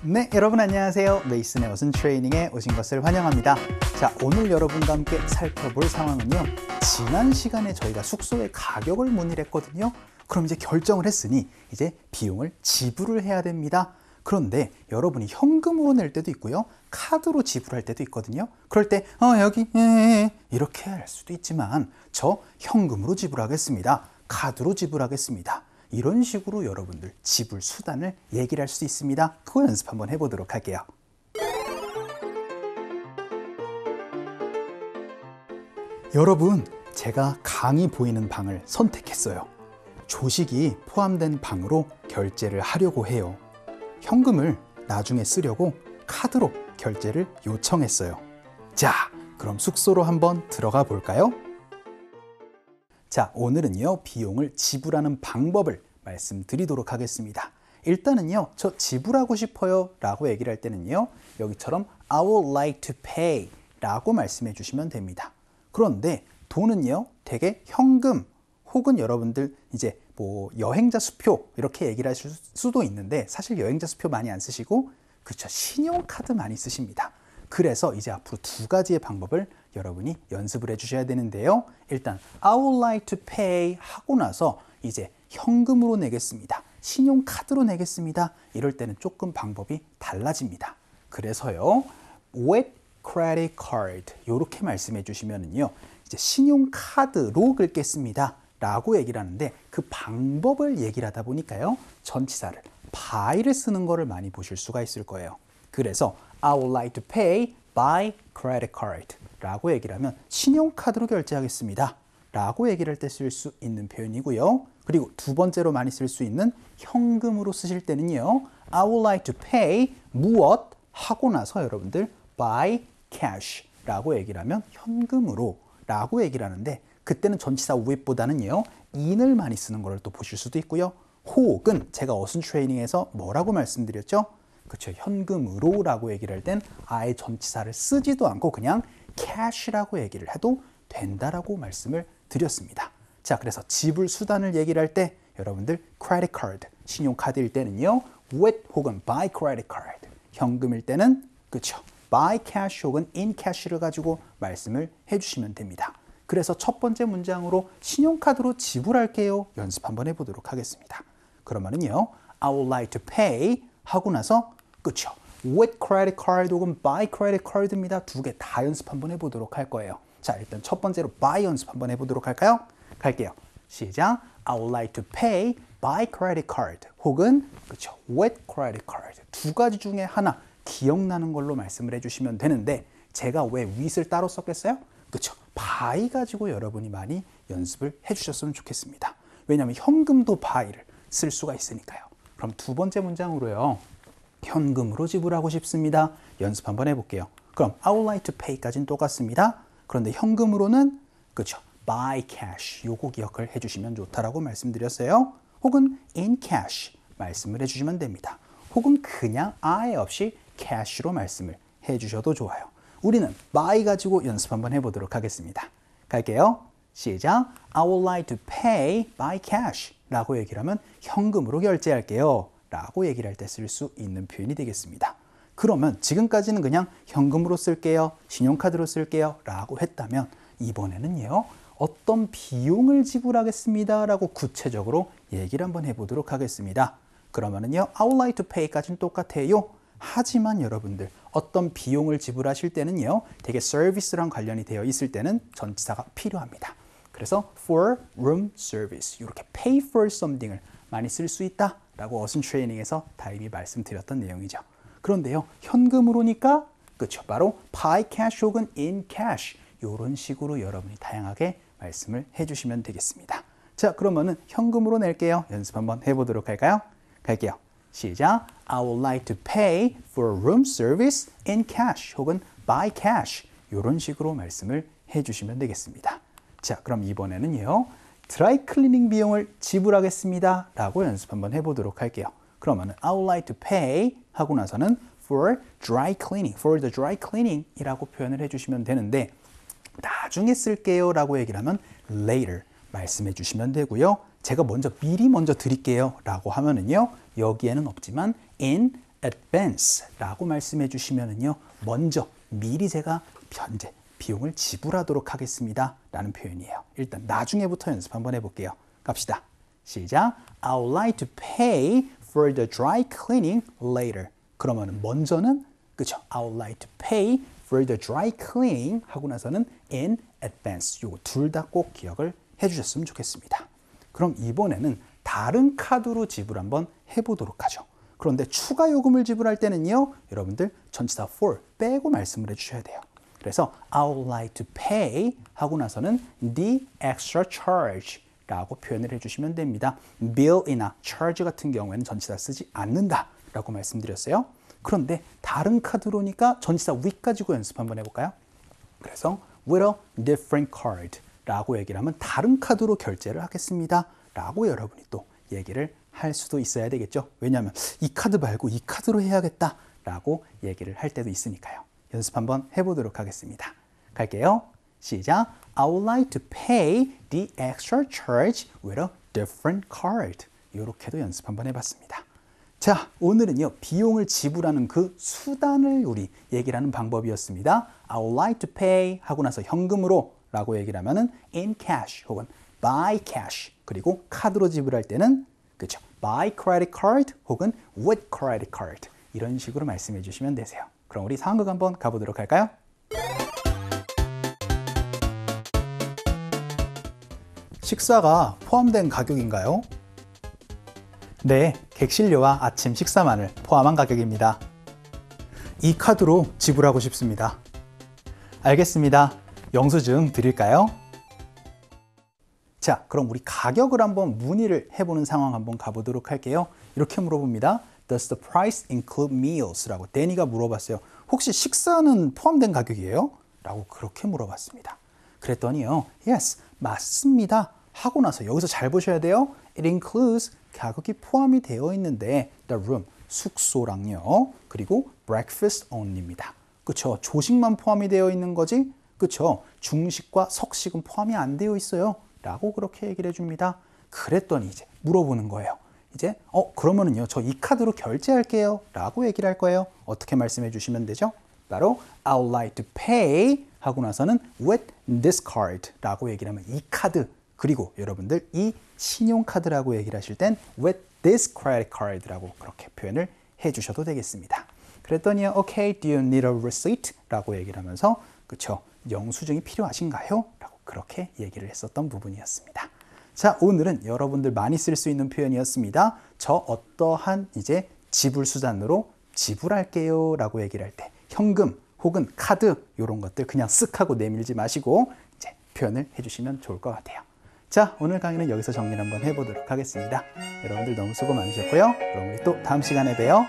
네, 여러분 안녕하세요. 메이슨의 어순 트레이닝에 오신 것을 환영합니다. 자, 오늘 여러분과 함께 살펴볼 상황은요. 지난 시간에 저희가 숙소의 가격을 문의를 했거든요. 그럼 이제 결정을 했으니 이제 비용을 지불을 해야 됩니다. 그런데 여러분이 현금으로 낼 때도 있고요. 카드로 지불할 때도 있거든요. 그럴 때 여기 이렇게 할 수도 있지만 저 현금으로 지불하겠습니다. 카드로 지불하겠습니다. 이런 식으로 여러분들 지불 수단을 얘기를 할 수 있습니다. 그거 연습 한번 해보도록 할게요. 여러분, 제가 강이 보이는 방을 선택했어요. 조식이 포함된 방으로 결제를 하려고 해요. 현금을 나중에 쓰려고 카드로 결제를 요청했어요. 자, 그럼 숙소로 한번 들어가 볼까요? 자, 오늘은요, 비용을 지불하는 방법을 말씀드리도록 하겠습니다. 일단은요, 저 지불하고 싶어요 라고 얘기를 할 때는요, 여기처럼 I would like to pay 라고 말씀해 주시면 됩니다. 그런데 돈은요, 되게 현금 혹은 여러분들 이제 뭐 여행자 수표 이렇게 얘기를 하실 수도 있는데 사실 여행자 수표 많이 안 쓰시고 그렇죠, 신용카드 많이 쓰십니다. 그래서 이제 앞으로 두 가지의 방법을 여러분이 연습을 해주셔야 되는데요. 일단 I would like to pay 하고 나서 이제 현금으로 내겠습니다. 신용카드로 내겠습니다. 이럴 때는 조금 방법이 달라집니다. 그래서요, with credit card 이렇게 말씀해 주시면은요, 이제 신용카드로 긁겠습니다 라고 얘기를 하는데 그 방법을 얘기를 하다 보니까요, 전치사를 by를 쓰는 거를 많이 보실 수가 있을 거예요. 그래서 I would like to pay by credit card 라고 얘기를 하면 신용카드로 결제하겠습니다 라고 얘기를 할 때 쓸 수 있는 표현이고요. 그리고 두 번째로 많이 쓸 수 있는 현금으로 쓰실 때는요, I would like to pay 무엇 하고 나서 여러분들 by cash 라고 얘기를 하면 현금으로 라고 얘기를 하는데 그때는 전치사 with보다는요, in을 많이 쓰는 걸 또 보실 수도 있고요. 혹은 제가 어순 트레이닝에서 뭐라고 말씀드렸죠? 그렇죠, 현금으로 라고 얘기를 할 땐 아예 전치사를 쓰지도 않고 그냥 cash라고 얘기를 해도 된다라고 말씀을 드렸습니다. 자, 그래서 지불 수단을 얘기를 할 때 여러분들 credit card, 신용카드일 때는요, with 혹은 by credit card, 현금일 때는 그렇죠, by cash 혹은 in cash를 가지고 말씀을 해주시면 됩니다. 그래서 첫 번째 문장으로 신용카드로 지불할게요 연습 한번 해보도록 하겠습니다. 그러면은요, I would like to pay 하고 나서 그렇죠, with credit card 혹은 by credit card입니다. 두 개 다 연습 한번 해보도록 할 거예요. 자, 일단 첫 번째로 by 연습 한번 해보도록 할까요? 갈게요. 시작. I would like to pay by credit card 혹은 그렇죠, with credit card 두 가지 중에 하나 기억나는 걸로 말씀을 해주시면 되는데 제가 왜 with을 따로 썼겠어요? 그렇죠, by 가지고 여러분이 많이 연습을 해주셨으면 좋겠습니다. 왜냐하면 현금도 by를 쓸 수가 있으니까요. 그럼 두 번째 문장으로요, 현금으로 지불하고 싶습니다. 연습 한번 해볼게요. 그럼 I would like to pay까지는 똑같습니다. 그런데 현금으로는 그렇죠, by cash 요거 기억을 해주시면 좋다라고 말씀드렸어요. 혹은 in cash 말씀을 해주시면 됩니다. 혹은 그냥 아예 없이 cash로 말씀을 해주셔도 좋아요. 우리는 by 가지고 연습 한번 해보도록 하겠습니다. 갈게요. 시작. I would like to pay by cash 라고 얘기를 하면 현금으로 결제할게요 라고 얘기를 할 때 쓸 수 있는 표현이 되겠습니다. 그러면 지금까지는 그냥 현금으로 쓸게요, 신용카드로 쓸게요 라고 했다면 이번에는요, 어떤 비용을 지불하겠습니다 라고 구체적으로 얘기를 한번 해보도록 하겠습니다. 그러면은요, I would like to pay까지는 똑같아요. 하지만 여러분들 어떤 비용을 지불하실 때는요, 되게 서비스랑 관련이 되어 있을 때는 전치사가 필요합니다. 그래서 for room service 이렇게 pay for something을 많이 쓸 수 있다 라고 어순 트레이닝에서 다 이미 말씀드렸던 내용이죠. 그런데요, 현금으로니까 그렇죠, 바로 by cash 혹은 in cash 이런 식으로 여러분이 다양하게 말씀을 해주시면 되겠습니다. 자, 그러면은 현금으로 낼게요 연습 한번 해보도록 할까요? 갈게요. 시작. I would like to pay for room service in cash 혹은 by cash 이런 식으로 말씀을 해주시면 되겠습니다. 자, 그럼 이번에는요, 드라이 클리닝 비용을 지불하겠습니다 라고 연습 한번 해보도록 할게요. 그러면 I would like to pay 하고 나서는 for dry cleaning, for the dry cleaning 이라고 표현을 해주시면 되는데 나중에 쓸게요 라고 얘기를 하면 later 말씀해 주시면 되고요. 제가 미리 먼저 드릴게요 라고 하면은요, 여기에는 없지만 in advance라고 말씀해 주시면은요, 먼저 미리 제가 현재 비용을 지불하도록 하겠습니다 라는 표현이에요. 일단 나중에부터 연습 한번 해볼게요. 갑시다. 시작. I would like to pay for the dry cleaning later. 그러면은 먼저는 그쵸? I would like to pay for the dry cleaning 하고 나서는 in advance. 요거 둘 다 꼭 기억을 해주셨으면 좋겠습니다. 그럼 이번에는 다른 카드로 지불 한번 해보도록 하죠. 그런데 추가 요금을 지불할 때는요, 여러분들 전치사 for 빼고 말씀을 해주셔야 돼요. 그래서 I would like to pay 하고 나서는 the extra charge 라고 표현을 해주시면 됩니다. bill이나 charge 같은 경우에는 전치사 쓰지 않는다 라고 말씀드렸어요. 그런데 다른 카드로니까 전치사 with 가지고 연습 한번 해볼까요? 그래서 with a different card 라고 얘기를 하면 다른 카드로 결제를 하겠습니다 라고 여러분이 또 얘기를 할 수도 있어야 되겠죠. 왜냐하면 이 카드 말고 이 카드로 해야겠다 라고 얘기를 할 때도 있으니까요. 연습 한번 해보도록 하겠습니다. 갈게요. 시작. I would like to pay the extra charge with a different card. 이렇게도 연습 한번 해봤습니다. 자, 오늘은요, 비용을 지불하는 그 수단을 우리 얘기를 하는 방법이었습니다. I would like to pay 하고 나서 현금으로 라고 얘기를 하면은 in cash 혹은 by cash, 그리고 카드로 지불할 때는 그렇죠, by credit card 혹은 with credit card 이런 식으로 말씀해 주시면 되세요. 그럼 우리 상황극 한번 가보도록 할까요? 식사가 포함된 가격인가요? 네, 객실료와 아침 식사만을 포함한 가격입니다. 이 카드로 지불하고 싶습니다. 알겠습니다. 영수증 드릴까요? 자, 그럼 우리 가격을 한번 문의를 해보는 상황 한번 가보도록 할게요. 이렇게 물어봅니다. Does the price include meals? 라고 데니가 물어봤어요. 혹시 식사는 포함된 가격이에요? 라고 그렇게 물어봤습니다. 그랬더니요, yes, 맞습니다 하고 나서 여기서 잘 보셔야 돼요. It includes, 가격이 포함이 되어 있는데 the room, 숙소랑요, 그리고 breakfast only입니다. 그쵸? 조식만 포함이 되어 있는 거지? 그쵸? 중식과 석식은 포함이 안 되어 있어요 라고 그렇게 얘기를 해줍니다. 그랬더니 이제 물어보는 거예요. 이제 그러면은요, 저 이 카드로 결제할게요 라고 얘기를 할 거예요. 어떻게 말씀해 주시면 되죠? 바로 I would like to pay 하고 나서는 with this card 라고 얘기를 하면 이 카드, 그리고 여러분들 이 신용카드라고 얘기를 하실 땐 with this credit card 라고 그렇게 표현을 해 주셔도 되겠습니다. 그랬더니요, okay, do you need a receipt? 라고 얘기를 하면서 그쵸, 영수증이 필요하신가요? 라고 그렇게 얘기를 했었던 부분이었습니다. 자, 오늘은 여러분들 많이 쓸 수 있는 표현이었습니다. 저 어떠한 이제 지불 수단으로 지불할게요 라고 얘기를 할 때 현금 혹은 카드 이런 것들 그냥 쓱 하고 내밀지 마시고 이제 표현을 해주시면 좋을 것 같아요. 자, 오늘 강의는 여기서 정리를 한번 해보도록 하겠습니다. 여러분들 너무 수고 많으셨고요. 그럼 우리 또 다음 시간에 봬요.